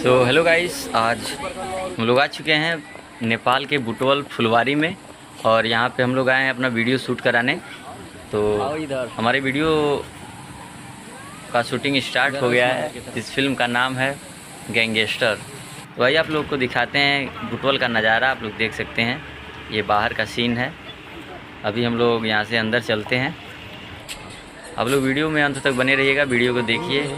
तो hello guys, आज हम लोग आ चुके हैं नेपाल के बुटवल फुलवारी में। और यहाँ पे हम लोग आए हैं अपना वीडियो शूट कराने। तो हमारे वीडियो का शूटिंग स्टार्ट हो गया है। इस फिल्म का नाम है गैंगस्टर। तो वही आप लोग को दिखाते हैं बुटवल का नज़ारा। आप लोग देख सकते हैं, ये बाहर का सीन है। अभी हम लोग यहाँ से अंदर चलते हैं। आप लोग वीडियो में अंत तक बने रहिएगा, वीडियो को देखिए।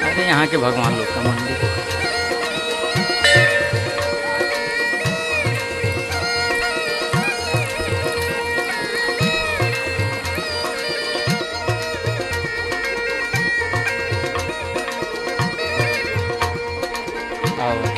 अरे यहाँ के भगवान लोग का मंदिर। आओ।